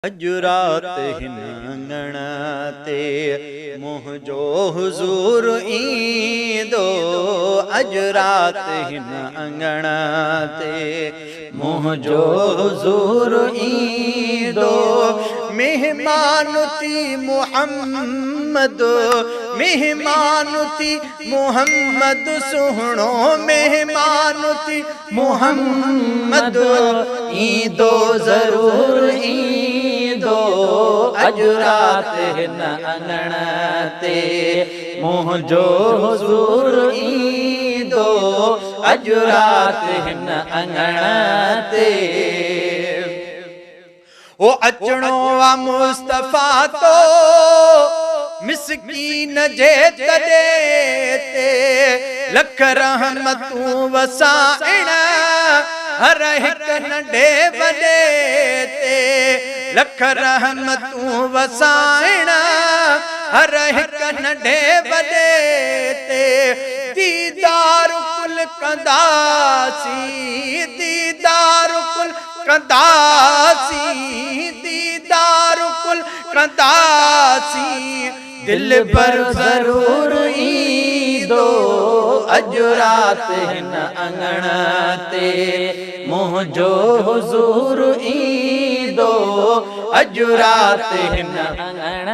अजुरात हिन अंगण ते मुंहिंजो हुज़ूर ईंदो। अजुरात हिन अंगण ते मुंहिंजो हुज़ूर ईंदो। मेहमान थी मुहम्मद, मेहमान थी मुहम्मद सुहिणो, मेहमान थी मुहम्मद ईंदो ज़रूर ईंदो। अजुरात हिन अंगण ते मुंहिंजो हुज़ूर ईंदो। अजुरात हिन अंगण ते ओ अचणो आ मुस्तफ़ा तो मिसकीन जे तॾे ते लख रहमतूं वसाइण हर हिक नंढे वॾे ते लख रहमतूं वसाइण हर हिक नंढे वॾे ते दीदार कुल कंदासीं, दीदार कुल कंदासीं, दीदार कुल कंदासीं दिल पर ज़रूर ईंदो। अजुरात हिन अंगण ते मुंहिंजो हुज़ूर ईंदो। अजुरात हिन अंगण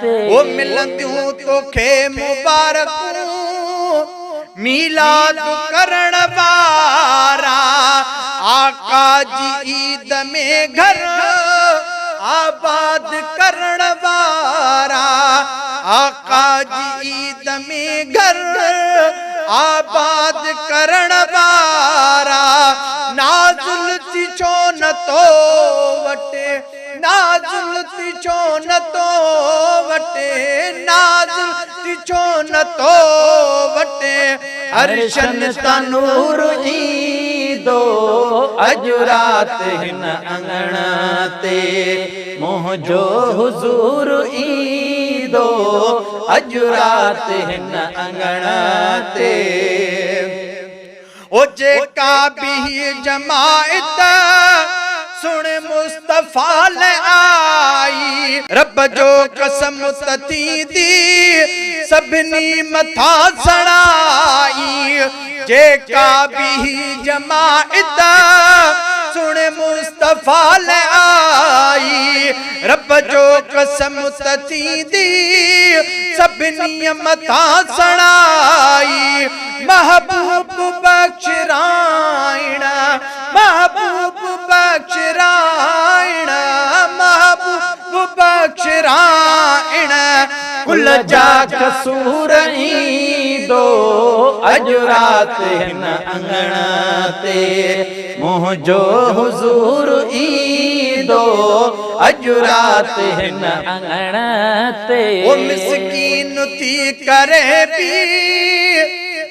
ते ओ मिलंदियूं तोखे मुबारकूं मीलाद करण वारा आका जी ईद में घर आबाद करण वारा आका जी ईद में घर आबाद करण वारा नाज़ुल थी छो न तो वटे, नाज़ुल थी छो न तो वटे, नाज़ुल थी छो न तो वटे अर्शन तनूर ईंदो। अजुरात हिन अंगण ते मुंहिंजो हुज़ूर ईंदो। अजुरात हिन अंगण ते ओ जेका भी जमायत सुन मुस्तफ़ा ले आई रब जो कसम थींदी सभिनी मथा सड़ाई। जेका भी जमायत सुन मुस्तफ़ा ले आई रब जो कसम थींदी सभिनी मथा सड़ाई। महबूब बख्शराइण, महबूब बख्शराइण, महबूब बख्शराइण कुल जा कसूर ईंदो। अजुरात हिन अंगण ते मुंहिंजो हुज़ूर ईंदो। अजुरात हिन अंगण ते ओ मिसकीन थी करे भी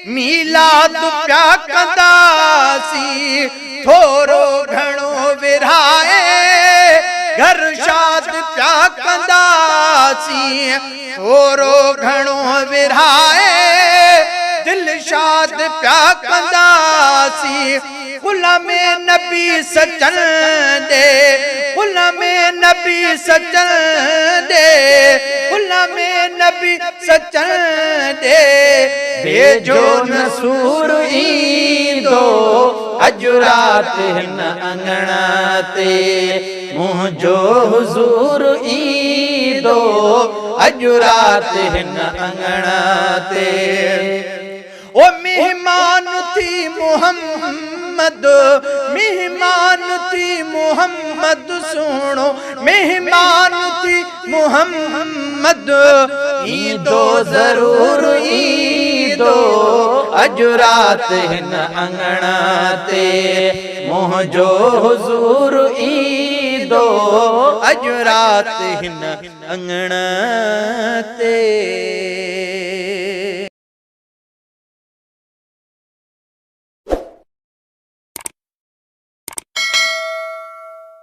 मीलाद प्या कंदासीं थोरो घणो विरहाए घर शाद प्या कंदासीं थोरो घणो विरहाए दिल शाद प्या कंदासीं। गुलामे नबी सचन दे, गुलामे नबी सचन दे, गुलामे नबी सचन दे भेजो नसूर ईंदो। अजुरात हिन अंगण ते मुंहिंजो हुज़ूर ईंदो। अजुरात हिन अंगण ते ओ मेहमान थी मुहम्मद, मेहमान थी मुहम्मद सुहिणो, मेहमान थी मुहम्मद ईंदो ज़रूर ईंदो। अजुरात हिन अंगण ते मुंहिंजो हुज़ूर ईंदो। अजुरात हिन अंगण ते